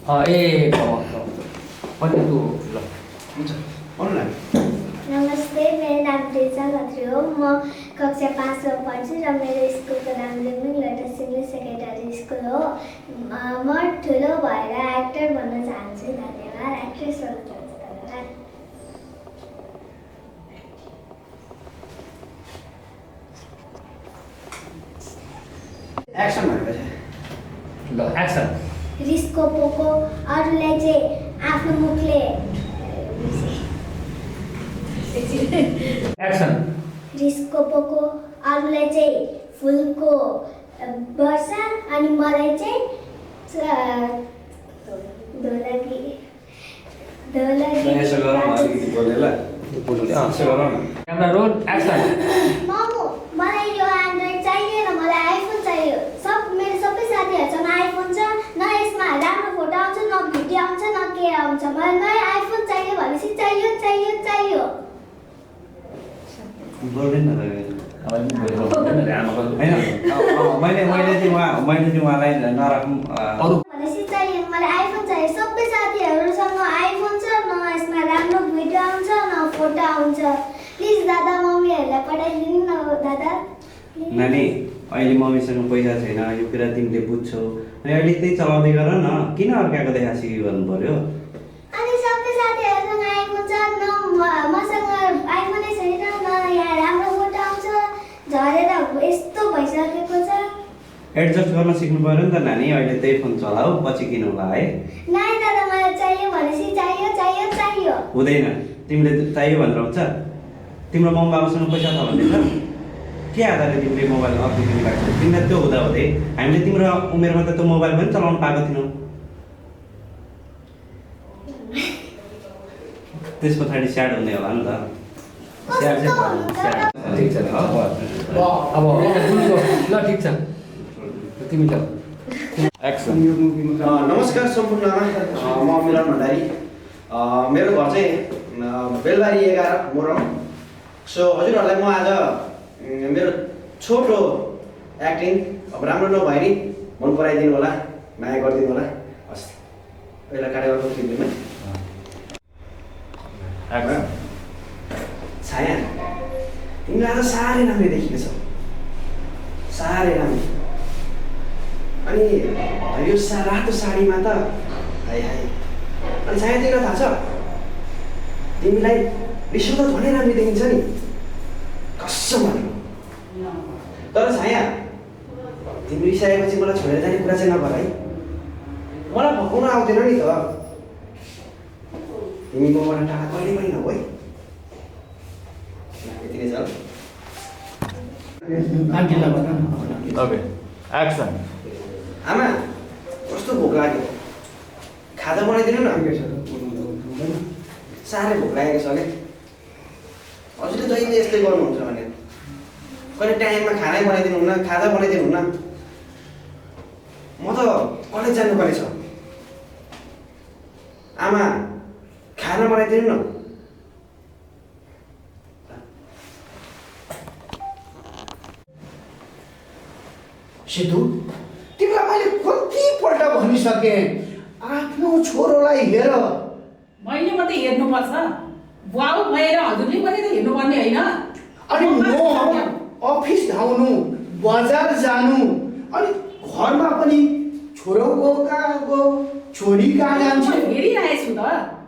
नमस्ते, मेरो नाम तेजा खत्री हो। म कक्षा 5 में पढ्छु र मेरो स्कुलको नाम लिम्बुङ लोटस इङ्ग्लिस सेकेन्डरी स्कुल हो। म ठुलो भएर एक्टर बन्न चाहन्छु। धन्यवाद। एक्ट्रेस बन्न चाहन्छु। धन्यवाद। एक्सन भनेपछि ल एक्सन। रिसको पोको अरूलाई चाहिँ आफ्नो मुखले एक्सन। रिसको पोको अरूलाई चाहिँ फुलको वर्षा अनि मलाई चाहिँ ढोलकी यसो गरौँ अलिकति बोलेर यसो गरौँ न। Camera roll action. मामु मलाई यो एन्ड्रोइड चाहिएन, मलाई आइफोन चाहियो। मेरो सबै साथीहरूसँग आइफोन छ, न यसमा राम्रो फोटो आउँछ, न भिडियो आउँछ, न के आउँछ। मलाई नयाँ आइफोन चाहियो भनेपछि चाहियो चाहियो चाहियो। बोल्दैन न मैले चाहिँ उहाँलाई नराखौँ भनेपछि चाहियो। मलाई आइफोन चाहियो। सबै साथीहरूसँग आइफोन छ, न यसमा राम्रो भिडियो आउँछ, न फोटो आउँछ। प्लिज दादा मम्मीहरूलाई पठाइदिनु न दादा। नानी, अहिले मम्मीसँग पैसा छैन, यो कुरा तिमीले बुझ्छौ। अनि अहिले त्यही चलाउँदै गर न, किन अर्काको देखा सिकी गर्नु पर्यो? अनि सबै साथीहरूसँग आइफोन छ, न मसँग आइफोनै छैन, न यहाँ राम्रो फोटो आउँछ। झरेर यस्तो भइसकेको छ। एडजस्ट गर्न सिक्नु पर्यो नि त नानी। अहिले त्यही फोन चलाऊ, पछि किनौला है। नाइ दादा, मलाई चाहियो भनेपछि चाहियो चाहियो चाहियो। हुँदैन, तिमीले चाहियो भनेर हुन्छ? तिम्रो मम्मी बाबासँग पैसा छ भन्दैछ? के आधारले तिमीले मोबाइल अर्को किन्नु भएको छ? तिमीलाई त्यो हुँदै हामीले तिम्रो उमेरमा त त्यो मोबाइल पनि चलाउनु पाएको थिएनौँ। त्यस पछाडि स्याड हुने होला नि त। स्याड चाहिँ ठिक छ। अब ल ठिक छ। तिमी ल एक्सन। नमस्कार सम्पूर्णमा, म मिलन भण्डारी। मेरो घर चाहिँ बेलबारी 11 मोरङ। सो हजुरहरूलाई म आज मेरो छोटो एक्टिङ अब राम्रो नभए नि मन पराइदिनु होला, माया गरिदिनु होला। हस्, पहिला काटेर फिल्ममा छाया, तिमीलाई आज साह्रै राम्रो देखिएको छ, साह्रै राम्रो। अनि यो रातो साडीमा त हाई हाई। अनि छाया, तिमीलाई थाहा छ तिमीलाई रिसाउँदा झनै राम्रो देखिन्छ नि, कसम भनेको। तर छाया, तिमी रिसाएपछि मलाई छोडेर जाने कुरा चाहिँ नगर है। मलाई भगाउन आउँदैन नि त। तिमी मबाट टाढा कहिले पनि नहो है। यति नै छ। Okay action. आमा, कस्तो भोक लाग्यो, खाजा बनाइदिनु न। साह्रै भोक लागेको छ कि हजुरले जहिले यस्तै गर्नुहुन्छ भने कहिले टाइममा खानै बनाइदिनु हुन्न, खाजा बनाइदिनु हुन्न। म त कलेज जानुपर्ने छ। आमा, खाना बनाइदिनु न। सिद्धू, तिमीलाई मैले कतिपल्ट भनिसकेँ आफ्नो छोरोलाई हेर। मैले मात्रै हेर्नुपर्छ, बाउ भएर हजुरले पनि त हेर्नुपर्ने होइन? अनि म अफिस धाउनु, बजार जानु, अनि घरमा पनि छोरोको कहाँ गयो, छोरी कहाँ जान्छ? हेरिरहेको छु त,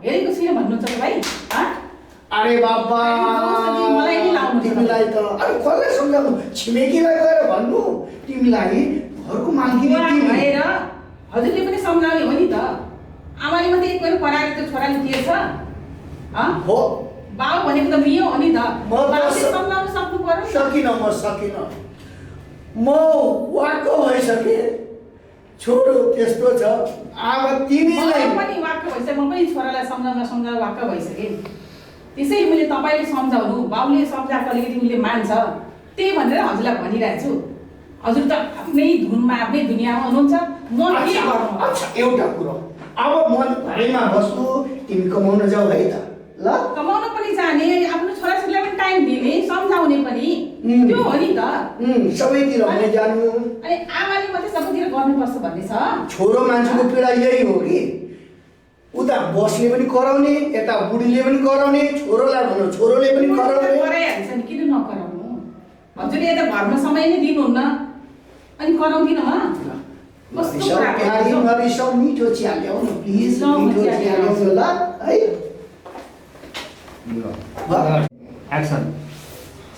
हेरेको छुइनँ भन्नुहुन्छ भाइ? अरे बाबा, मलाई नि लाउनु तिमीलाई त अनि कसलाई सम्झाउनु? छिमेकीलाई गएर भन्नु तिमीलाई घरको मालकिनी भएर हजुरले पनि सम्झाउने हो नि त। आमाले मात्रै एक पहिले पढाएर त्यो छोराले दिएछ हो। बाउ भनेको त मियो हो नि त। बाउले सम्झाउन सक्नु पर्यो। सकिनँ, म सकिनँ। म वाक्क भइसकेँ। छोरो त्यस्तो छ। अब तिमीलाई पनि वाक्क भइसक्यो। म पनि छोरालाई सम्झाउन वाक्क भइसकेँ। त्यसैले मैले तपाईँले सम्झाउनु, बाउले सम्झाएको अलिकति उसले मान्छ, त्यही भनेर हजुरलाई भनिरहेको छु। हजुर त आफ्नै धुनमा, आफ्नै दुनियाँमा हुनुहुन्छ। म के गर्नु? अच्छा, एउटा कुरो, अब म घरैमा बस्नु, तिमी कमाउन जाऊ है त। ल, कमाउन पनि जाने, आफ्नो छोराछोरीलाई पनि टाइम दिने, सम्झाउने पनि, त्यो हो नि त। सबैतिर हुने जानु। अनि आमाले मात्रै सबैतिर गर्नुपर्छ भन्ने छ? छोरो मान्छेको पीडा यही हो कि बस्ने पनि कराउने, यता बुढीले पनि कराउने, छोरोलाई भन्नु छोरोले पनि कराउने। कराइहाल्छ नि, किन नकराउनु? हजुरले त घरमा समय नै दिनुहुन्न अनि कराउँदिन म? कस्तो कुरा प्यारी नरिसाउ, मिठो चिया ल्याउ न प्लिज, मिठो चिया ल्याउ न ल है। एक्सन।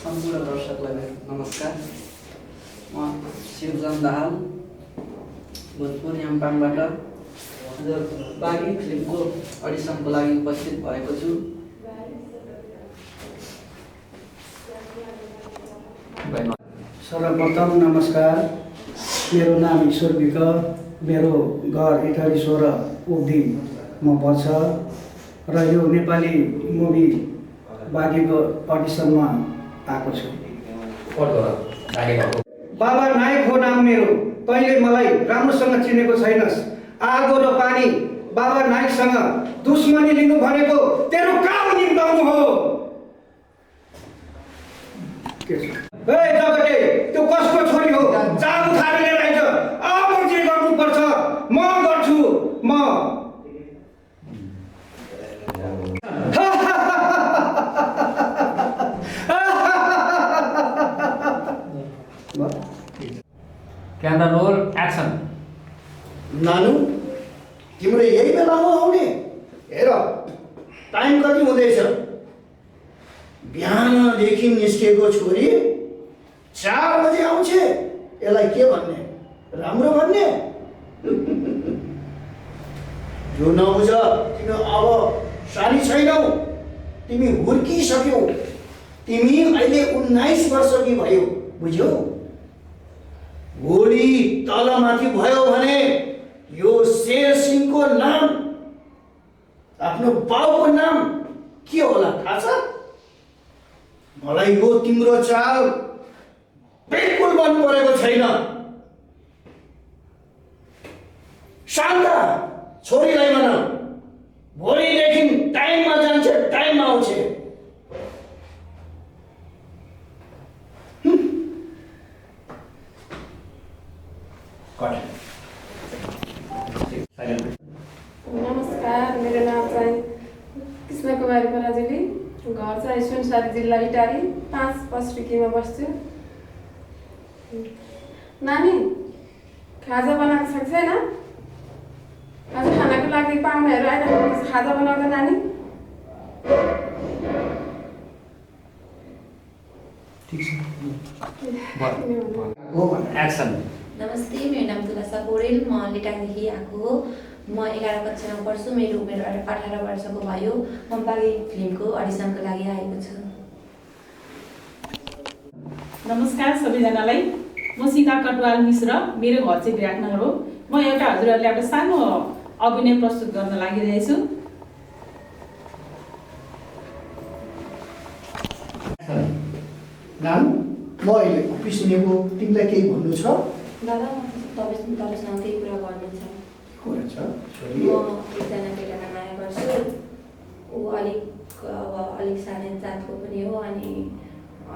सम्पूर्ण दर्शकलाई नमस्कार। म शिवजन दाहाल भोजपुर यामपाङबाट आज बागी फिल्मको अडिसनको लागि उपस्थित भएको छु। सर्वप्रथम नमस्कार, मेरो नाम ईश्वर विक, मेरो घर इटहरी 16 उब्दीमा पर्छ र यो नेपाली मुभी बागीको अडिसनमा आएको छु। बाबा नायक हो नाम मेरो, तैँले मलाई राम्रोसँग चिनेको छैनस्। आगो र पानी बाबा नायकसँग दुश्मनी लिनु भनेको तेरो काम निम्ताउनु हो। के छ? ए जगटे, त्यो कसको छोरी हो? जादु थालेर आइज। अब जे गर्नुपर्छ म गर्छु। म क्यामेरा रोल एक्सन। नानु, तिम्रो यही बेला हो आउने? हेर टाइम कति हुँदैछ? बिहानदेखि निस्केको छोरी 4 बजे आउँछ। यसलाई के भन्ने? राम्रो भन्ने? यो नबुझ, तिमी अब सानी छैनौ, तिमी हुर्किसक्यौ। तिमी अहिले 19 वर्षकी भयो, बुझ्यौ? गोली तलमाथि भयो भने यो शेर सिंहको नाम, आफ्नो बाउको नाम के होला थाहा छ? मलाई यो तिम्रो चाल बिल्कुल मन परेको छैन। शान्त, छोरीलाई भन, भोलिदेखि टाइममा जान्छ, टाइममा आउँछ। नमस्कार, मेरो नाम चाहिँ कृष्ण कुमारी पराजुली, घर चाहिँ सुनसरी जिल्ला इटारी 5 पश्चिकीमा बस्छु। नानी, खाजा बनाएको छ कि छैन? आज खानाको लागि पाहुनाहरू आइरहेको छ, खाजा बनाउँदा नानी? एक्सन। नमस्ते, मेरो नाम तुलसा पौडेल, म लिटाङदेखि आएको हो। म 11 कक्षामा पढ्छु। मेरो उमेर 18 वर्षको भयो। म बागी फिल्मको अडिसनको लागि आएको छु। नमस्कार सबैजनालाई, म सीता कटवाल मिश्र, मेरो घर चाहिँ विराटनगर हो। म एउटा हजुरहरूले एउटा सानो अभिनय प्रस्तुत गर्न लागिरहेछु। नानु, म अहिले अफिस निको, तिमीलाई केही भन्नु छ? दादा, तपाईँसँग केही कुरा गर्नु छ। कुरा छ? म एकजना केटालाई माया गर्छु। ऊ अलिक सानो जातको पनि हो अनि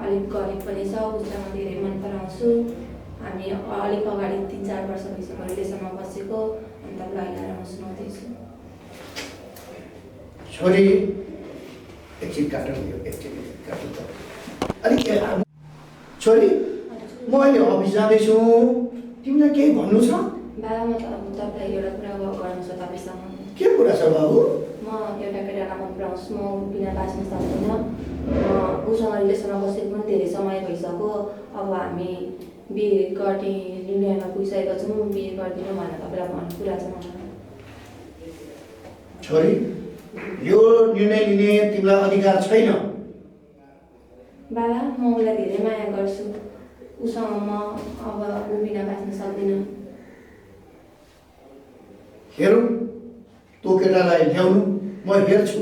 अलिक गरिब पनि छ। उसलाई म धेरै मन पराउँछु। हामी अलिक अगाडि 3-4 वर्ष भइसक्यो रिलेसनमा बसेको। अनि तपाईँलाई अहिले म सुनाउँदैछु। छोरी, एकछिन काटौँ यो, अलिक छोरी, म अहिले अफिस जाँदैछु, तिमीलाई केही भन्नु छ? बाबा, म तपाईँलाई एउटा कुरा गर्नु छ तपाईँसँग। के कुरा छ बाबु? म एउटा केटालाई मन पराउँछु। म बिना बाँच्न सक्दिनँ। उसँग रिलेसनमा बसेको पनि धेरै समय भइसक्यो। अब हामी बिहे गर्ने निर्णयमा पुगिसकेका छौँ। बिहे गरिदिनु भनेर तपाईँलाई भन्ने कुरा छ मलाई। छोरी, यो निर्णय लिने तिमीलाई अधिकार छैन। बाबा, म उसलाई धेरै माया गर्छु। उसँग म अब ऊ बिना बाँच्न सक्दिनँ। हेरौँ, त्यो केटालाई ल्याउनु, म हेर्छु।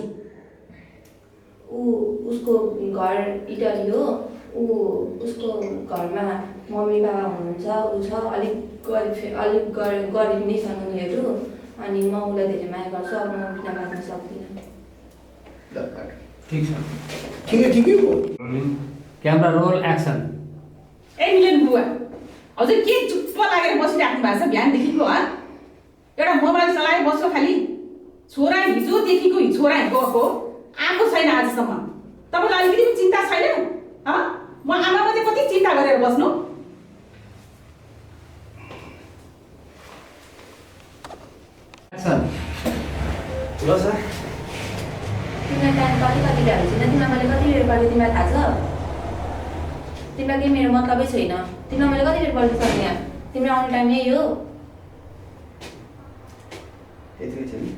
उसको घर इटली हो। उसको घरमा मम्मी बाबा हुनुहुन्छ। ऊ छ अलिक गरिब नै छन् उनीहरू। अनि म उसलाई धेरै माया गर्छु। अब म बिना बाँच्न सक्दिनँ। ठीक छ। ठिकै हो। Camera roll action. ए मिलन बुवा, हजुर के चुप्प लागेर बसिराख्नु भएको छ बिहानदेखिको? एउटा मोबाइल चलाएर बस्यो खालि। छोरा हिजो अबदेखिको छोरा गएको आएको छैन आजसम्म। तपाईँलाई अलिकति पनि चिन्ता छैन? म आमामा चाहिँ कति चिन्ता गरेर बस्नु? एक्सन। ल सर तिमीलाई टाइम कति कति भ्याएको छैन, तिमीलाई मैले कति बेर गरेँ तिमीलाई थाहा छ? तिमीलाई केही मेरो मतलबै छैन। तिमीलाई मैले कति बेर बोल्नु सक्ने यहाँ? तिम्रो आउने टाइम यही हो। यतिकै छ नि।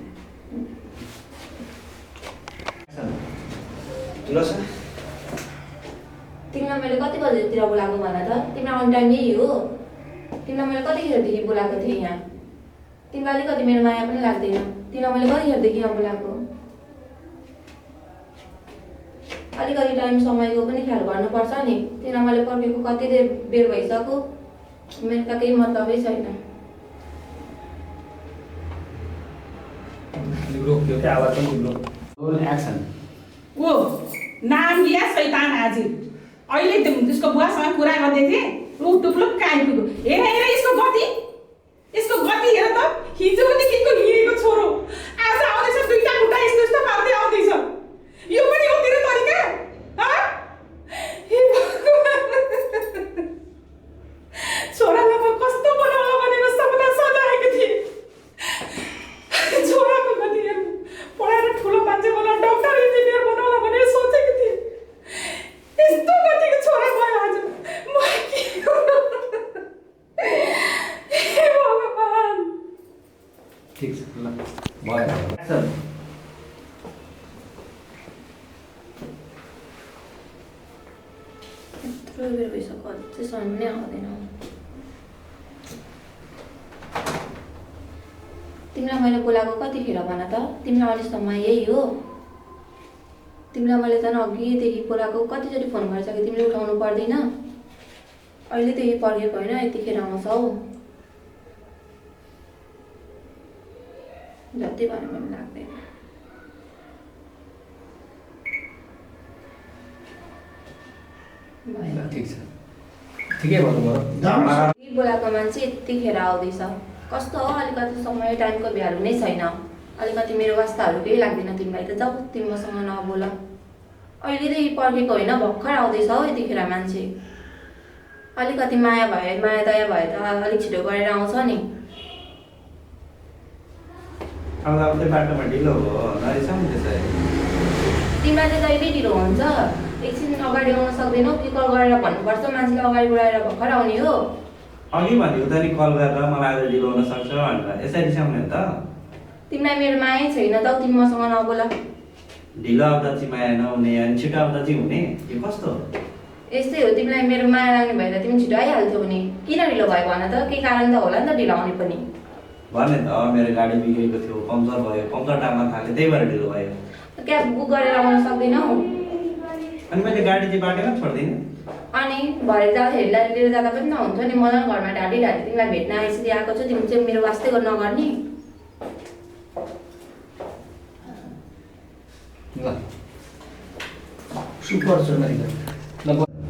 एक्सन। ल सर तिमीलाई मैले कति बजेतिर बोलाएको भन त? तिम्रो आउने टाइम यही हो। तिमीलाई मैले कतिखेरदेखि बोलाएको थिएँ यहाँ? तिमीलाई अलिकति मेरो माया पनि लाग्दैन। तिमीलाई मैले कतिखेरदेखि यहाँ बोलाएको? अलिकति टाइम समयको पनि ख्याल गर्नुपर्छ नि। तिमीलाई मैले पर्खेको कति बेर भइसक्यो। मेरो त केही मतलबै छैन। रोक्यो क्या आवाज पनि रोक। Role action. ओ नाम लिया शैतान हाजिर। अहिले त्यसको बुवासँग कुरा गर्दै थिएँ, टुप्लुक्क आइपुग्यो। हेर यसको गति हेर त। हिजोदेखिको हिँडेको छोरो आज आउँदैछ, दुईटा खुट्टा यस्तो यस्तो पार्दै आउँदैछ। यो पनि हो तेरो तरिका? छोरालाई म कस्तो बनाउला भनेर सपना सजाएको थिएँ। छोराको गति हेर्नु, पढाएर ठुलो मान्छे बनाउला, डक्टर इन्जिनियर बनाउला भनेर सोचेको थिएँ। यस्तो गतिको छोरा भयो आज। म के गर्नु? हे भगवान। ठिक छ ल भयो। एक्सन। यत्रो बेर भइसक्यो अझै सम्म नै आउँदैन। तिमीलाई मैले बोलाएको कतिखेर भन त? तिमीलाई अहिले समय यही हो। तिमीलाई मैले झन् अघिदेखि बोलाएको कतिचोटि फोन गरिसकेँ, तिमीले उठाउनु पर्दैन। अहिलेदेखि पर्खेको होइन, यतिखेर आउँछौ। जति भने पनि लाग्दैन। ठिक छ, ठिकै भन्नुभयो। बोलाएको मान्छे यतिखेर आउँदैछ, कस्तो हो? अलिकति समय टाइमको भ्यालु नै छैन। अलिकति मेरो वास्ताहरू केही लाग्दैन तिमीलाई त। जाऊ तिमी मसँग नबोल। अहिलेदेखि पर्खेको होइन, भर्खर आउँदैछ हौ यतिखेर मान्छे। अलिकति माया दया भए त अलिक छिटो गरेर आउँछ नि। आउँदै बाटोमा ढिलो हो नरिसाउनु त्यसै। तिमीलाई चाहिँ जहिले ढिलो हुन्छ। एकछिन अगाडि आउन सक्दैनौ कि कल गरेर भन्नुपर्छ? मान्छेले अगाडि बढाएर भर्खर आउने हो। अघि भनेको त नि कल गरेर मलाई आज ढिलो हुन सक्छ भनेर, यसरी रिसाउने हो त? तिमीलाई मेरो माया छैन त, तिमी मसँग नबोल। ढिलो आउँदा चाहिँ माया नहुने अनि छिटो आउँदा चाहिँ हुने, यो कस्तो? यस्तै हो। तिमीलाई मेरो माया लाग्ने भए त तिमी छिटो आइहाल्थ्यौ नि। किन ढिलो भयो भन त? केही कारण त होला नि त ढिलो आउने पनि। भने त मेरो गाडी बिग्रेको थियो, पङ्चर भयो, पङ्चर टार्न थाल्यो, त्यही भएर ढिलो भयो। क्याब बुक गरेर आउन सक्दैनौ? अनि मैले गाडी चाहिँ बाटोमा छोड्दिनँ। अनि भरे जाँदाखेरि लिएर जाँदा पनि नहुन्थ्यो नि? मलाई घरमा ढाडी तिमीलाई भेट्न यसरी आएको छु, तिमी चाहिँ मेरो वास्तै नगर्ने। ल सुपर छ मेरो।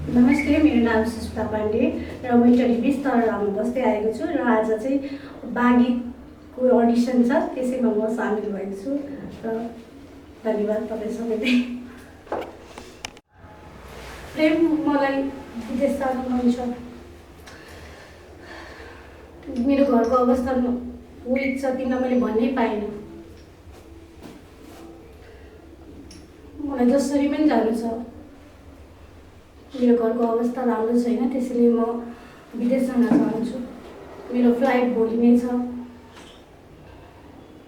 नमस्ते, मेरो नाम सुष्मा पाण्डे र म इन्टरभ्यू 20 तहमा बस्दै आएको छु र आज चाहिँ बागीको अडिसन छ, त्यसैमा म सामेल भएको छु र धन्यवाद तपाईँ सबैलाई। प्रेम मलाई विदेश जानु मन छ। मेरो घरको अवस्था विक छ, तिमीलाई मैले भन्नै पाइनँ। मलाई जसरी पनि जानु छ। मेरो घरको अवस्था राम्रो छैन, त्यसैले म विदेश जान चाहन्छु। मेरो फ्लाइट भोलि नै छ।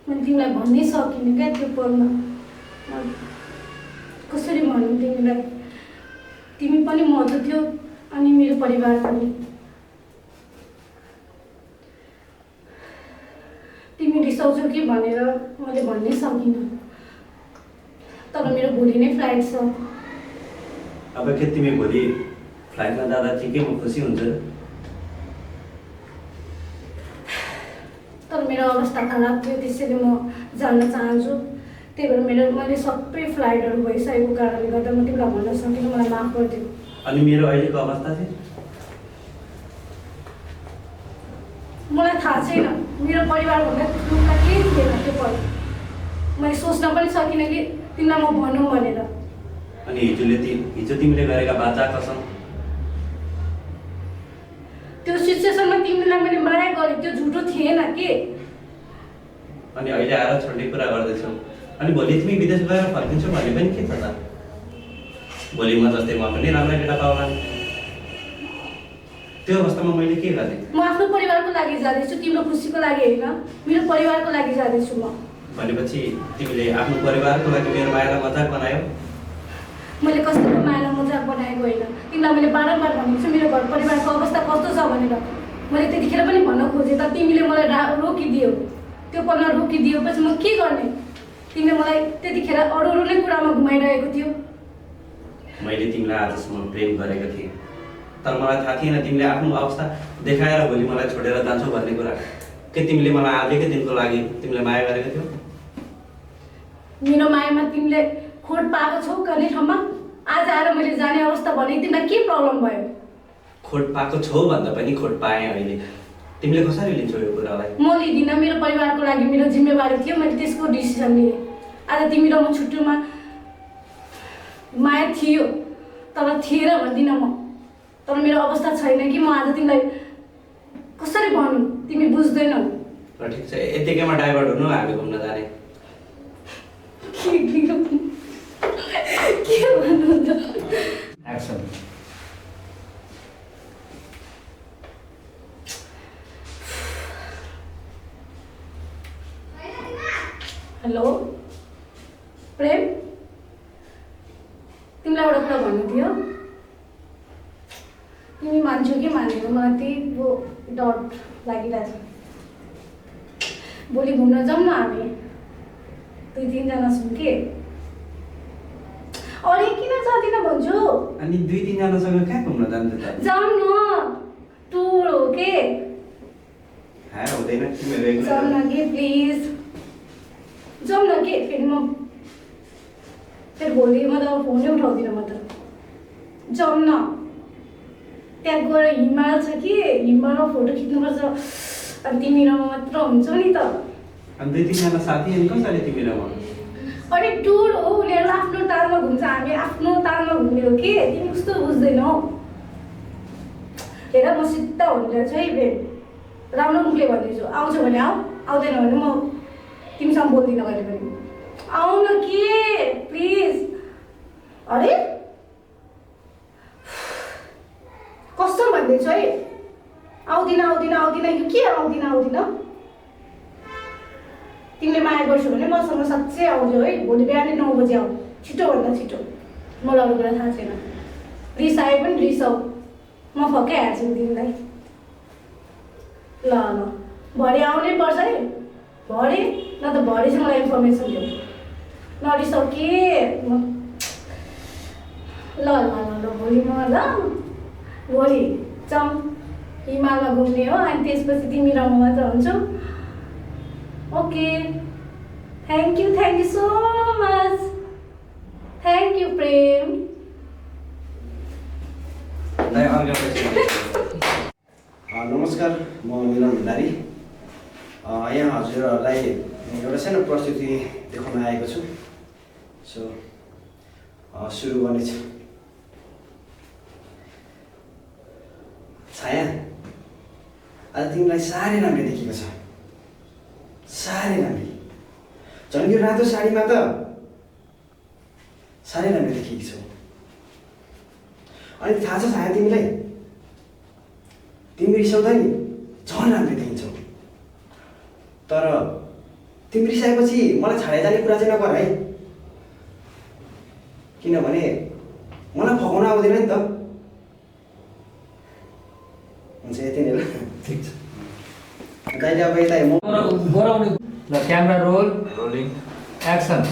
मैले तिमीलाई भन्नै सकिनँ क्या त्यो पलमा। कसरी भनौँ तिमीलाई? तिमी पनि महत्त्व थियो अनि मेरो परिवार पनि। तिमी रिसाउँछौ कि भनेर मैले भन्नै सकिनँ। तर मेरो भोलि नै फ्लाइट छ। अब के तिमी भोलि फ्लाइटमा जाँदा चाहिँ के म खुसी हुन्छ? तर मेरो अवस्था खराब थियो, त्यसैले म जान चाहन्छु। त्यही भएर मैले सबै फ्लाइटहरू भइसकेको कारणले गर्दा म तिमीलाई भन्न सकिनँ, मलाई माफ गरिदिऊ। अनि मेरो अहिलेको अवस्था चाहिँ? मलाई थाहा छैन, मेरो परिवारभन्दा ठुलो केही थिएन त्यो पल। मैले सोच्न बुझ्न पनि सकिनँ कि तिमीलाई म भनौँ भनेर। अनि हिजो तिमीले गरेका बाचा कसम त्यो सिचुएसनमा तिमीलाई मैले माया गरेँ, त्यो झुटो थिएन के। अनि अहिले आएर छोड्ने कुरा गर्दैछौ। अनि भोलि तिमी विदेश गएर फर्किन्छौ भने पनि के छ त? भोलि म जस्तै म पनि राम्रो केटा पाउला। त्यो अवस्थामा मैले के गर्ने? म आफ्नो परिवारको लागि जाँदैछु, तिम्रो खुसीको लागि होइन, मेरो परिवारको लागि जाँदैछु म। भनेपछि तिमीले आफ्नो परिवारको लागि मेरो मायालाई मजाक बनायौ? मैले कसैको मायालाई मजाक बनाएको होइन। तिमीलाई मैले बारम्बार भनेको छु मेरो घर परिवारको अवस्था कस्तो छ भनेर। मैले त्यतिखेर पनि भन्न खोजेँ त तिमीले मलाई रोकिदियौ। त्यो पल्ला रोकिदिएपछि म के गर्ने? तिमीले मलाई त्यतिखेर अरू नै कुरामा घुमाइरहेको थियो। मैले तिमीलाई आजसम्म प्रेम गरेको थिएँ, तर मलाई थाहा थिएन तिमीले आफ्नो अवस्था देखाएर भोलि मलाई छोडेर जान्छौ भन्ने कुरा। के तिमीले मलाई आजकै दिनको लागि तिमीले माया गरेको थियौ? मेरो मायामा तिमीले खोट पाएको छौ कहिले ठाउँमा? आज आएर मैले जाने अवस्था भने तिमीलाई के प्रब्लम भयो? खोट पाएको छौ भन्दा पनि खोट पाएँ अहिले। तिमीले कसरी लिन्छौ यो कुरालाई? म लिँदिनँ, मेरो परिवारको लागि मेरो जिम्मेवारी थियो, मैले त्यसको डिसिजन लिएँ। आज तिमी र म छुट्टोमा माया थियो तर थिएन भन्दिनँ म। तर मेरो अवस्था छैन कि म आज तिमीलाई कसरी भनौँ, तिमी बुझ्दैनौ। ल ठिक छ, यतिकैमा डाइभर्ट हुनु हामी घुम्न जाने। के भन्नु त? एक्सन। हेलो प्रेम, तिमीलाई एउटा कुरा भन्नु थियो। तिमी मान्छौ कि मान्दैनौ, मलाई त्यही वो डट लागिरहेछ। भोलि घुम्न जाउँ न हामी, 2-3जना छौँ कि। अरे किन जाँदिन भन्छु? अनि 2-3जनासँग कहाँ घुम्न जान्छ त? जाउँ न, टुर हो के। हुँदैन तिमीहरू जाउँ न कि प्लिज, जाउँ न कि। फेरि भोलि म त फोनै उठाउँदिनँ म त। जाउँ न, त्यहाँ गएर हिमाल छ कि, हिमालमा फोटो खिच्नुपर्छ। अनि तिमी र म मात्र हुन्छौ नि त। अनि 2-3जना साथी अनि कसरी तिमी र म? अरे टुर हो, उनीहरू आफ्नो तालमा घुम्छ, हामी आफ्नो तालमा घुम्ने हो कि। तिमी कस्तो बुझ्दैनौ? हेर म सिद्ध भनिरहेको छु है प्रेम, राम्रो मुखले भन्दैछु। आउँछ भने आऊ, आउँदैन भने म तिमीसँग बोल्दिनँ कहिले पनि। आऊ न के प्लिज। अरे कस्तो भन्दैछु है? आउँदिन आउँदिन आउँदिन, यो के आउँदिन आउँदिन? तिमीले माया गर्छौ भने मसँग साँच्चै आउँछौ है। भोलि बिहानै 9 बजे आऊ, छिटोभन्दा छिटो। मलाई अरू कुरा थाहा छैन। रिसाए पनि रिसाऊ, म फकाइहाल्छु तिमीलाई। ल ल, भरे आउनै पर्छ है। भरे न त भरे चाहिँ मलाई इन्फर्मेसन दिऊ। नरिसाऊ के म। ल ल ल ल, भोलि म भोलि जाउँ हिमालमा घुम्ने हो। अनि त्यसपछि तिमी र म मात्र हुन्छौ। Okay, thank you so much. Thank you प्रेम। नमस्कार, म मिलन भण्डारी। यहाँ हजुरहरूलाई एउटा सानो प्रस्तुति देखाउन आएको छु। सुरु गर्नेछु। छाया, आज तिमीलाई साह्रै राम्रो देखिएको छ, साह्रै राम्रो। झन् यो रातो साडीमा त साह्रै राम्रो देखिएको छौ। अनि थाहा छ छाया तिमीलाई, तिमी रिसाउँदा नि झन् राम्रो देखिन्छौ। तर तिमी रिसाएपछि मलाई छाडेर जाने कुरा चाहिँ नगर है, किनभने मलाई फकाउन आउँदैन नि त। हुन्छ यति नै ल। ठिक छ। दाइले अब यता म गराउने। ल camera roll, rolling, action.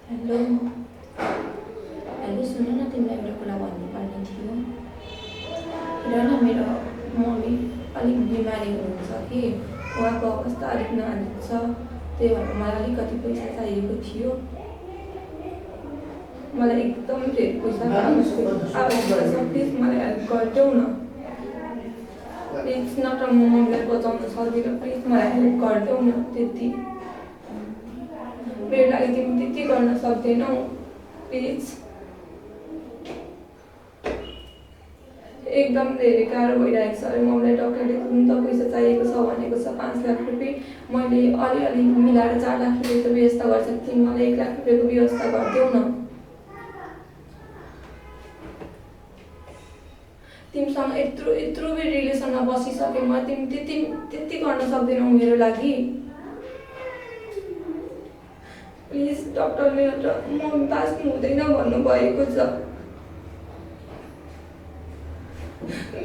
Hello hello, सुन न, तिमीलाई एउटा कुरा भन्नुपर्ने थियो। र न, मेरो मम्मी अलिक बिमारी हुनुहुन्छ कि, उहाँको अवस्था अलिक नाजुक छ। त्यही भएर मलाई अलिकति पैसा चाहिएको थियो। मलाई एकदम धेरै पैसा आवश्यक छ। प्लिज मलाई हेल्प गरिदेऊ न। प्लिज नत्र म मम्मीलाई बचाउन सक्दिनँ, प्लिज मलाई हेल्प गरिदेऊ न। त्यति मेरो लागि तिमी त्यति गर्न सक्दैनौ, प्लिज। एकदम धेरै गाह्रो भइरहेको छ। मम्मीलाई डक्टरले कुन त पैसा चाहिएको छ भनेको छ 5 लाख रुपियाँ। मैले अलिअलि मिलाएर 4 लाख रुपियाँको व्यवस्था गर्छ। तिमी मलाई 1 लाख रुपियाँको व्यवस्था गरिदेऊ न। तिमीसँग यत्रो बेर रिलेसनमा बसिसकेँ म, तिमी त्यति गर्न सक्दैनौ मेरो लागि। प्लिज डक्टरले म बाँच्नु हुँदैन भन्नुभएको छ।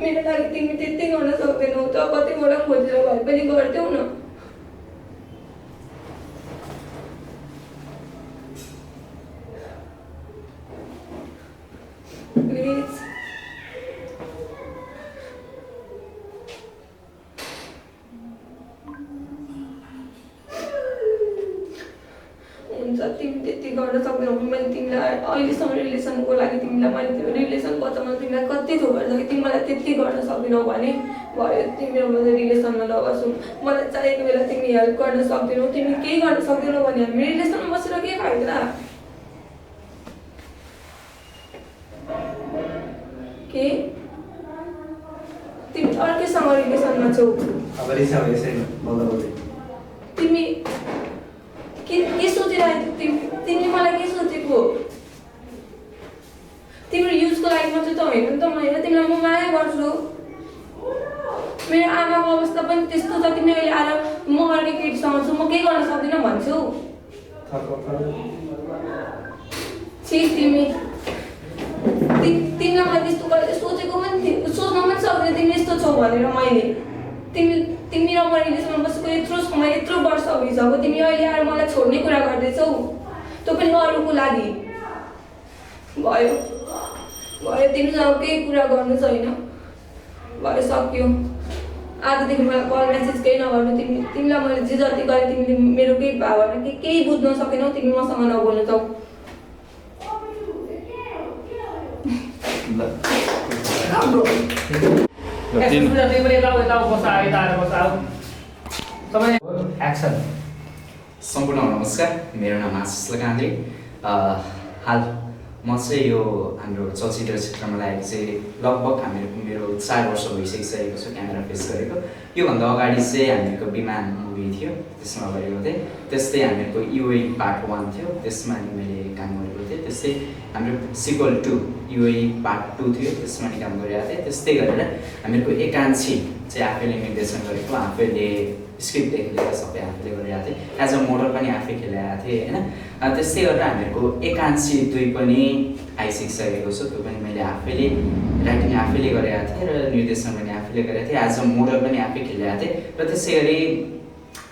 मेरो लागि तिमी त्यति गर्न सक्दैनौ त, कतिवटा खोजेर भए पनि गरिदेऊ न। प्लिज। हुन्छ, तिमी त्यति गर्न सक्दैनौ। मैले तिमीलाई अहिलेसम्म रिलेसनको लागि तिमीलाई मैले त्यो रिलेसन बचाउन तिमीलाई कति थोक गरिसकेँ। तिमी मलाई त्यति गर्न सक्दैनौ भने भयो, तिमी मेरो रिलेसनमा नबसौँ। मलाई चाहिएको बेला तिमी हेल्प गर्न सक्दैनौ, तिमी केही गर्न सक्दैनौ भने हामी रिलेसनमा बसेर के फाइदा? के तिमी अर्कैसँग रिलेसनमा छौ? अब रिसा भइसक्यो बोल्दा बोल्दै। तिमी के सोचिरहेको? तिमीले मलाई के सोचेको? तिम्रो युजको लागि मात्रै त होइन नि त। मैले तिमीलाई म माया गर्छु। मेरो आमाको अवस्था पनि त्यस्तो छ। तिमी अहिले आएर म अर्कै केटीसँग छु, म केही गर्न सक्दिनँ भन्छौ? तिमीलाई मैले त्यस्तो गरेर सोचेको पनि सोच्न पनि सक्दैन तिमी यस्तो छौ भनेर। मैले तिमी र म रिलेसनमा बसेको यत्रो समय, यत्रो वर्ष भइसक्यो। तिमी अहिले आएर मलाई छोड्ने कुरा गर्दैछौ, त्यो पनि अरूको लागि। भयो, तिमीसँग केही कुरा गर्नु छैन। भयो, सक्यो। आजदेखि मलाई कल मेसेज केही नगर्नु। तिमीलाई मैले जे जति गरेँ तिमीले मेरो केही भावना केही बुझ्न सकेनौ। तिमी मसँग नबोल्नु जाऊ। सम्पूर्ण नमस्कार, मेरो नाम आशिष लगान्द्रे। हाल म चाहिँ यो हाम्रो चलचित्र क्षेत्रमा लागेको चाहिँ लगभग मेरो 4 वर्ष भइसकिसकेको छ क्यामेरा फेस गरेको। योभन्दा अगाडि चाहिँ हामीहरूको विमान मुभी थियो, त्यसमा गरेको थिएँ। त्यस्तै हामीहरूको युए पार्ट 1 थियो, त्यसमा नि मैले काम गरेको थिएँ। त्यस्तै हाम्रो सिक्वल 2 युए पार्ट 2 थियो, त्यसमा नि काम गरिरहेको थिएँ। त्यस्तै गरेर हामीहरूको एकांशी चाहिँ आफैले निर्देशन गरेको, आफैले स्क्रिप्टदेखि लिएर सबै आफैले गरिरहेको थिएँ। एज अ मोडल पनि आफै खेलाएको थिएँ होइन। त्यस्तै गरेर हामीहरूको एकांशी 2 पनि आइसकिसकेको छ। त्यो पनि मैले आफैले राइटिङ आफैले गरेको थिएँ र निर्देशन पनि आफैले गरेको थिएँ। एज अ मोडल पनि आफै खेलेको थिएँ। र त्यसै गरी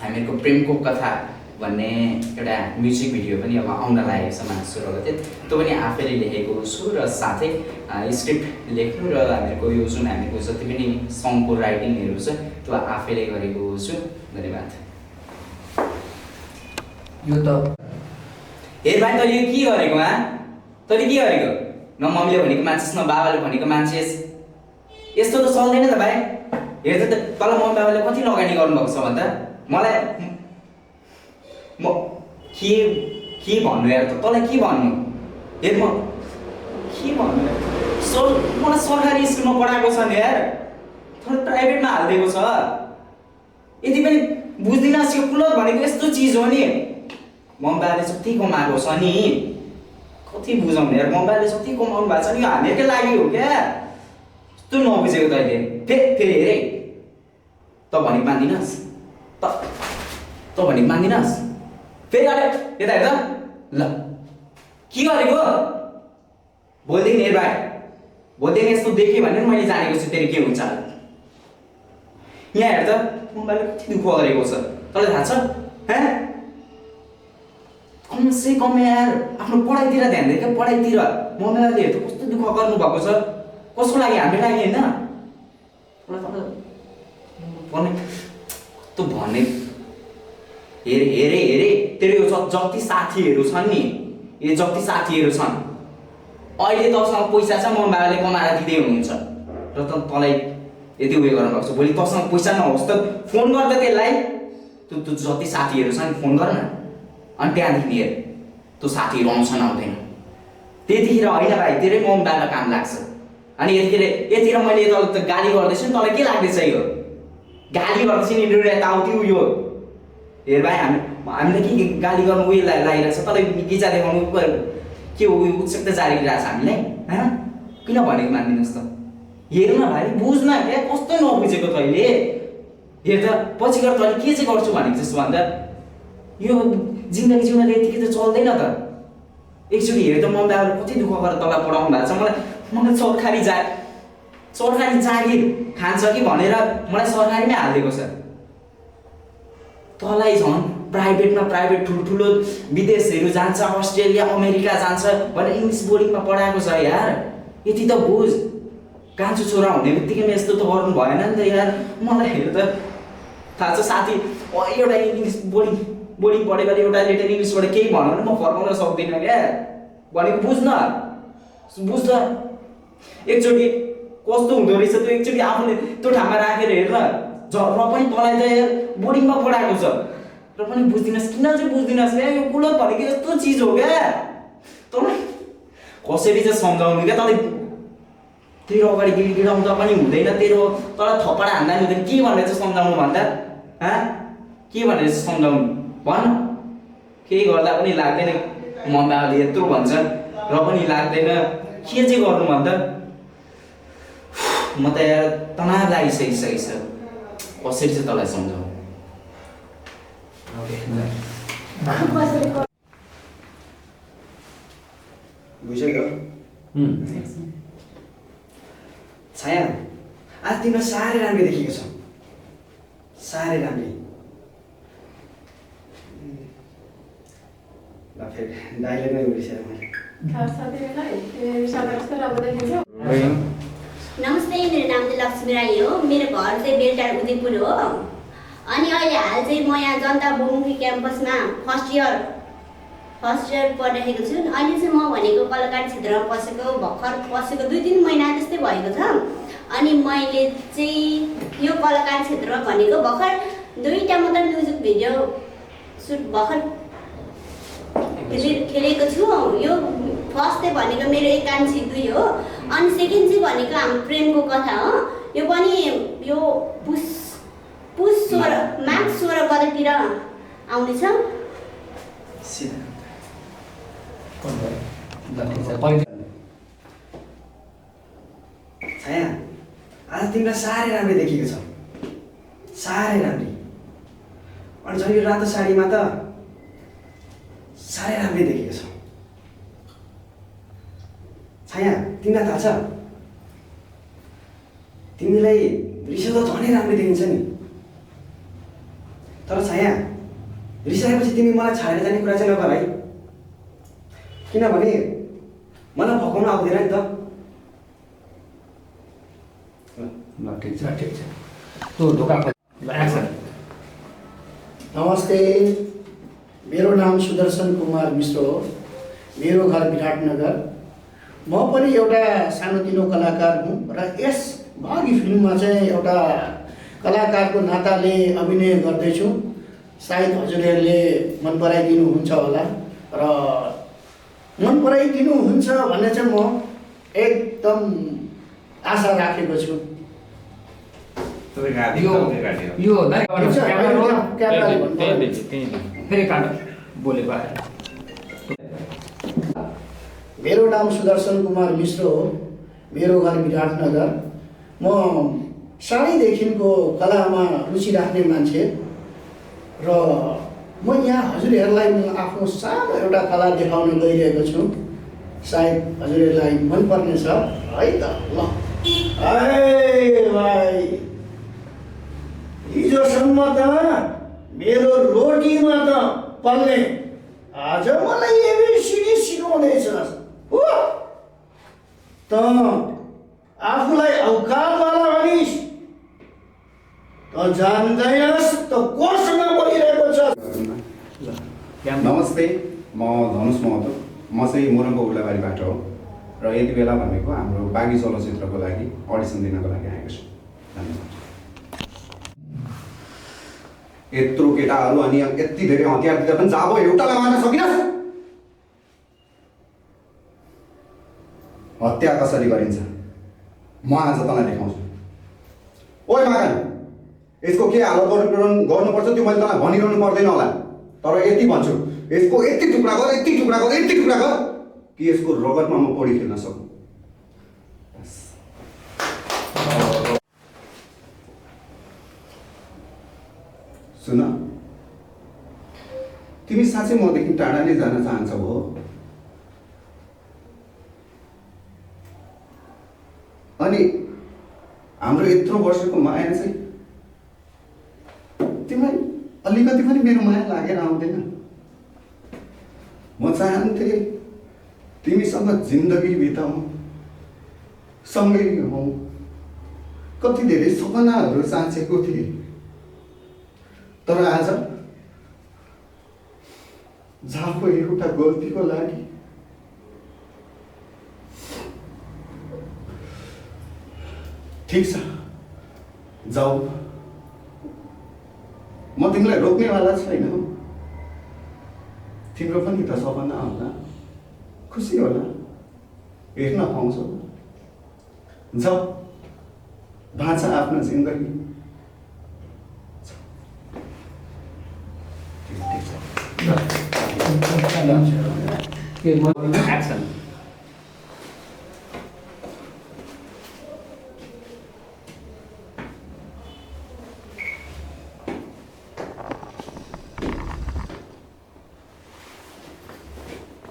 हामीहरूको प्रेमको कथा भन्ने एउटा म्युजिक भिडियो पनि अब आउन लागेको छ मासु रगते। त्यो पनि आफैले लेखेको छु र साथै स्क्रिप्ट लेख्नु र हामीहरूको यो जुन हामीहरूको जति पनि सङको राइटिङहरू छ त्यो आफैले गरेको छु। धन्यवाद। यो त हेर भाइ, तैँले के गरेको? तैँले के गरेको? न मम्मीले भनेको मान्छेस्, न बाबाले भनेको मान्छेस्। यस्तो त चल्दैन त भाइ। हेर त तल मम्मी बाबाले कति लगानी गर्नुभएको छ भन्दा मलाई म के भन्नु यार? तँलाई के भन्नु? हेर म के भन्नु? मलाई सरकारी स्कुलमा पढाएको छ नि यार, तँलाई प्राइभेटमा हालिदिएको छ। यति पनि बुझ्दिनस्? यो कुलत भनेको यस्तो चिज हो नि। मम्मी बाबाले जति कमाएको छ नि, कति बुझाउने यार। मम्मी बाबाले जति कमाउनु भएको छ नि, यो हामीहरूकै लागि हो क्या। यस्तो नबुझेको तैँले। फेरि हेरे त भनेको मान्दिनस्? त भनेको मान्दिनस्? फेरि अरे यता हेर ल, के गरेको? भोलिदेखि हेर भाइ, भोलिदेखि यस्तो देखेँ भने मैले जानेको छु तेरो के हुन्छ। यहाँ हेर त मम्मीले कति दुःख गरेको छ, तँलाई थाहा छ? कमसे कम यार आफ्नो पढाइतिर ध्यान दिएर क्या, पढाइतिर। मम्मीले हेर त कस्तो दुःख गर्नुभएको छ, कसको लागि? हाम्रो लागि होइन। कस्तो भन्ने हेरे तेरो यो जति साथीहरू छन् नि, यो जति साथीहरू छन्, अहिले तँसँग पैसा छ, मम्मी बाबाले कमाएर दिँदै हुनुहुन्छ र तँलाई यति उयो गर्न सक्छु। भोलि तँसँग पैसा नहोस् त फोन गर्दा त्यसलाई तँ जति साथीहरू छ नि फोन गर न, अनि त्यहाँदेखि हेर त्यो साथीहरू आउँछन् आउँदैन। त्यतिखेर होइन भाइ तेरै मम बाबा काम लाग्छ। अनि यतिखेर मैले तँलाई त गाली गर्दैछु नि, तँलाई के लाग्दैछ यो गाली गर्दैछ नि यताउति उयो। हेर भाइ हामीले के गाली गर्नु उयो लागिरहेको छ, तँलाई गिचा देखाउनु के उयो उत्सुकता जारी गरिरहेको छ हामीलाई होइन? किन भनेको मानिदिनुहोस् त? हेर न भाइ बुझ्न क्या, कस्तो नबुझेको तैँले। हेर त पछि गएर तैँले के चाहिँ गर्छु भनेको जस्तो भन्दा यो जिन्दगी जिउन त यतिकै त चल्दैन त। एकचोटि हेर त मम्मी बाबाले कति दुःख गरेर तँलाई पढाउनु भएको छ। मलाई सरकारी जागिर खान्छ कि भनेर मलाई सरकारीमै हालिदिएको छ। तँलाई झन् प्राइभेट ठुल्ठुलो विदेशहरू जान्छ, अस्ट्रेलिया अमेरिका जान्छ भनेर इङ्ग्लिस बोर्डिङमा पढाएको छ यार। यति त बुझ। कान्छो छोरा हुने बित्तिकै यस्तो त गर्नु भएन नि त यार। मलाई हेर त थाहा छ साथी एउटा इङ्ग्लिस बोर्डिङ पढेको एउटा लेटर इङ्ग्लिसबाट केही भन्यो भने म फर्काउन सक्दिनँ क्या भनेको बुझ न। एकचोटि कस्तो हुँदो रहेछ त्यो एकचोटि आफूले त्यो ठाउँमा राखेर हेर न। र पनि तँलाई त यार बोर्डिङमा पढाएको छ र पनि बुझ्दिनस्। किन चाहिँ बुझ्दिनस् क्या? यो कुलत भनेको यस्तो चिज हो क्या। तँलाई कसरी चाहिँ सम्झाउनु क्या? तँले तेरो अगाडि गिडाउँदा पनि हुँदैन, तँलाई थप्पड हान्दा पनि हुँदैन। के भनेर चाहिँ सम्झाउनु भन्दा के भनेर चाहिँ सम्झाउनु भन? केही गर्दा पनि लाग्दैन। मम्मी बाबाले यत्रो भन्छ र पनि लाग्दैन। के चाहिँ गर्नु भन्दा म त यार तनाव लागिसकिसकेको छ। कसरी चाहिँ तँलाई सम्झाउँ? बुझ्यो छाया, आज तिमीलाई साह्रै राम्रो देखेको छ, साह्रै राम्रो। ल फेरि दाइले नै उडिसक्यो मैले। नमस्ते, मेरो नाम चाहिँ लक्ष्मी राई हो। मेरो घर चाहिँ बेलटार उदयपुर हो। अनि अहिले हाल चाहिँ म यहाँ जनता बहुमुखी क्याम्पसमा फर्स्ट इयर पढिरहेको छु। अहिले चाहिँ म भनेको कलाकार क्षेत्रमा भर्खर पसेको 2-3 महिना जस्तै भएको छ। अनि मैले चाहिँ यो कलाकार क्षेत्रमा भनेको भर्खर 2टा मात्र म्युजिक भिडियो सुट भर्खर खेलेको छु। यो फर्स्ट चाहिँ भनेको मेरो एकांशी 2 हो। अनि सेकेन्ड चाहिँ भनेको हाम्रो प्रेमको कथा हो। यो पनि यो पुस 16 मार्च 16 गतेतिर आउनेछ। छाया, आज तिमीलाई साह्रै राम्रो देखेको छ, साह्रै राम्रो। अनि झन् यो रातो साडीमा त साह्रै राम्रो देखेको छ। छाया, तिमीलाई थाहा छ तिमीलाई रिसाउँदा झनै राम्रो देखिन्छ नि। तर छाया, रिसाएपछि तिमी मलाई छाडेर जाने कुरा चाहिँ नगर है। किनभने मलाई भगाउन आउँदैन नि त। ल ठिक छ त्यो ढोका एक्सन। नमस्ते, मेरो नाम सुदर्शन कुमार मिश्र हो। मेरो घर विराटनगर। म पनि एउटा सानोतिनो कलाकार हुँ र यस भागी फिल्ममा चाहिँ एउटा कलाकारको नाताले अभिनय गर्दैछु। सायद हजुरहरूले मन पराइदिनुहुन्छ होला र मन पराइदिनुहुन्छ भन्ने चाहिँ म एकदम आशा राखेको छु। यो फेरि काट बोलेको आएर। मेरो नाम सुदर्शन कुमार मिश्र हो। मेरो घर विराटनगर। म सानैदेखिको कलामा रुचि राख्ने मान्छे र म यहाँ हजुरहरूलाई आफ्नो सानो एउटा कला देखाउन गइरहेको छु। सायद हजुरहरूलाई मनपर्ने छ है त। ल भाइ, हिजोसम्म त मेरो रोटीमा त पल्ने, आज मलाई एबिसिडी सिकाउँदैछस् हो त? आफूलाई औकातवाला भनिस् त जान्दैनस् त कोसँग बोलिरहेको छ? नमस्ते, म धनुष महतो। म चाहिँ मोरङको उर्लाबारीबाट हो र यति बेला भनेको हाम्रो बागी चलचित्रको लागि अडिसन दिनको लागि आएको छु। यत्रो केटाहरू अनि यति धेरै हतियार दिँदा पनि जाबो एउटालाई मार्न सकिनस्? हत्या कसरी गरिन्छ म आज तँलाई देखाउँछु। ओइ मागन, यसको के हालत गर्नुपर्छ त्यो मैले तँलाई भनिरहनु पर्दैन होला, तर यति भन्छु, यसको यति टुक्रा गर, यति टुक्रा गर, यति टुक्रा गर कि यसको रगतमा म पौडी खेल्न सकूँ। सुन, तिमी साँच्चै मदेखि टाढा नै जान चाहन्छौ हो? अनि हाम्रो यत्रो वर्षको माया चाहिँ तिमीलाई अलिकति पनि मेरो माया लागेर आउँदैन? म चाहन्थेँ तिमीसँग जिन्दगी बिताउँ, सँगै रहौँ। कति धेरै सपनाहरू साँचेको थिएँ, तर आज जाको एउटा गल्तीको लागि ठिक छ, जाऊ, म तिमीलाई रोक्नेवाला छैन। तिम्रो पनि त सपना होला, खुसी होला, हेर्न पाउँछौ। जाऊ, बाँच आफ्नो जिन्दगी। एक्सन।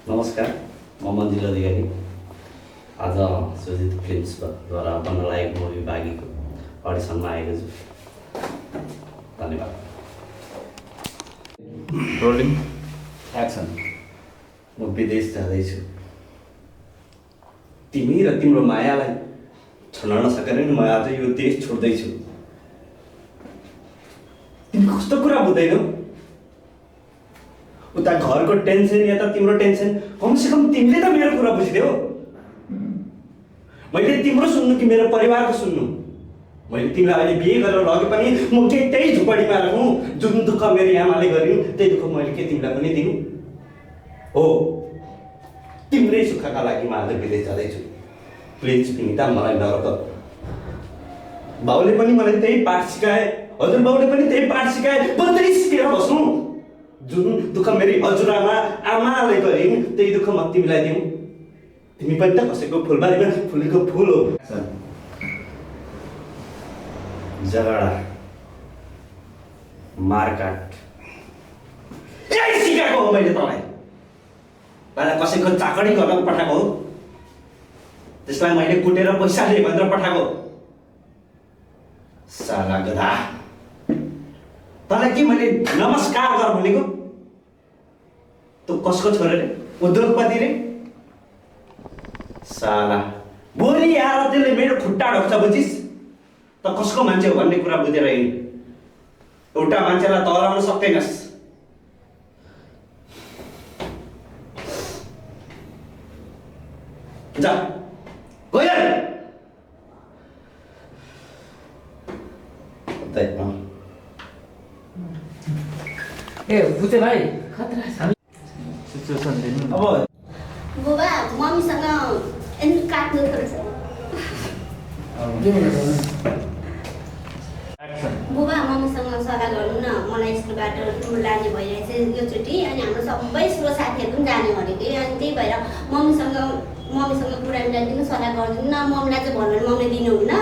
नमस्कार, म मन्दिर अधिकारी। आज सुजित फिल्म्सद्वारा बन्न लागेको मुभी बागीको अडिसनमा आएको छु। धन्यवाद। Rolling action. म विदेश जाँदैछु। तिमी र तिम्रो मायालाई छोड्न नसकेर नि म आज यो देश छोड्दैछु। तिमी कस्तो कुरा बुझ्दैनौ? उता घरको टेन्सन, यता तिम्रो टेन्सन। कमसेकम तिमीले त मेरो कुरा बुझिदेऊ। मैले तिम्रो सुन्नु कि मेरो परिवारको सुन्नु? मैले तिमीलाई अहिले बिहे गरेर लगे पनि म के त्यही झुपडीमा राखौँ? जुन दुःख मेरो आमाले गरिन् त्यही दुःख मैले के तिमीलाई पनि दिनु हो? तिम्रै सुखका लागि म आज विदेश जाँदैछु। प्लिज विनिता, मलाई नरोक। बाउले पनि मलाई त्यही पाठ सिकाए, हजुरबाउले पनि त्यही पाठ सिकाए। बन्दै सिकेर बस्नु। जुन दुःख मेरी हजुरआमा आमाले गरिन् त्यही दुःख म तिमीलाई दिउँ? तिमी पनि त कसैको फुलबारीमा फुलेको फुल हो। झगडा, मारकाट यही सिकाएको हो मैले तँलाई। पहिला कसैको चाकडी गर्न पठाएको हो, त्यसलाई मैले कुटेर पैसा दिए भनेर पठाएको। साला गधा, तँलाई के मैले नमस्कार गर भनेको? तँ कसको छोरा रे? उद्योगपति रे? साला भोलि आएर त्यसले मेरो खुट्टा ढोक्छ, बुझिस्? त कसको मान्छे हो भन्ने कुरा बुझेर हिँड। एउटा मान्छेलाई तराउन सक्दैनस्। जा गयो। ए बुझे भाइ, खतरा छ सिचुएसन दिनु। अब बुबा मम्मीसँग काट्नु पर्छ। बुबा मम्मीसँग सल्लाह गर्नु न, मलाई स्कुलबाट टुर लाने भइरहेछ योचोटि। अनि हाम्रो सबै स्कुल साथीहरू पनि जाने भनेको। अनि त्यही भएर मम्मीसँग कुरा मिलाइदिनु, सल्लाह गरिदिनु न। मम्मीलाई चाहिँ भन्नु भने मम्मीले दिनुहुन्न।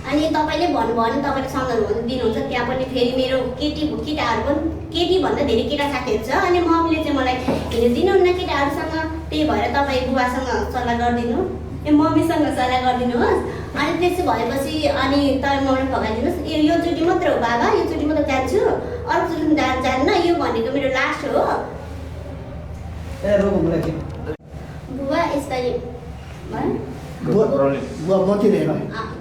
अनि तपाईँले भन्नुभयो भने तपाईँले सम्झाउनु भने दिनुहुन्छ। त्यहाँ पनि फेरि मेरो केटाहरू पनि केटीभन्दा धेरै केटा साथीहरू छ। अनि मम्मीले चाहिँ मलाई हिँड्नु दिनुहुन्न केटाहरूसँग। त्यही भएर तपाईँ बुबासँग सल्लाह गरिदिनु, मम्मीसँग सल्लाह गरिदिनुहोस्। अनि त्यसो भएपछि अनि तपाईँ मम्मीले फगाइदिनुहोस्। योचोटि मात्र हो बाबा, योचोटि मात्र जान्छु, अर्कोचोटि जान्न। यो भनेको मेरो लास्ट हो। बुबा यसपालि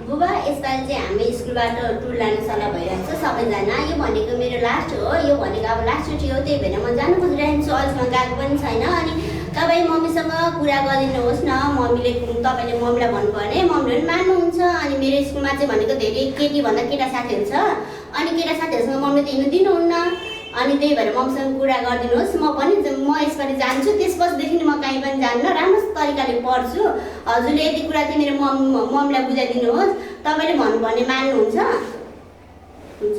बुबा यसपालि चाहिँ हामी स्कुलबाट टुर लाने सल्लाह भइरहेको छ सबैजना। यो भनेको मेरो लास्ट हो। यो भनेको अब लास्ट छुट्टी हो, त्यही भएर म जानु खोजिरहेको छु। अहिलेसम्म गएको पनि छैन। अनि तपाईँ मम्मीसँग कुरा गरिदिनुहोस् न। मम्मीले तपाईँले मम्मीलाई भन्नुभयो भने मम्मीले पनि मान्नुहुन्छ। अनि मेरो स्कुलमा चाहिँ भनेको धेरै केटीभन्दा केटा साथीहरू छ, अनि केटा साथीहरूसँग मम्मीले त हिँड्नु दिनुहुन्न। अनि त्यही भएर मम्मीसँग कुरा गरिदिनुहोस्। म पनि म यसपालि जान्छु, त्यसपछिदेखि म कहीँ पनि जान्न, राम्रो तरिकाले पढ्छु। हजुरले यति कुरा चाहिँ मेरो मम्मीलाई बुझाइदिनुहोस्। तपाईँले भन्नुभयो भने मान्नुहुन्छ? हुन्छ।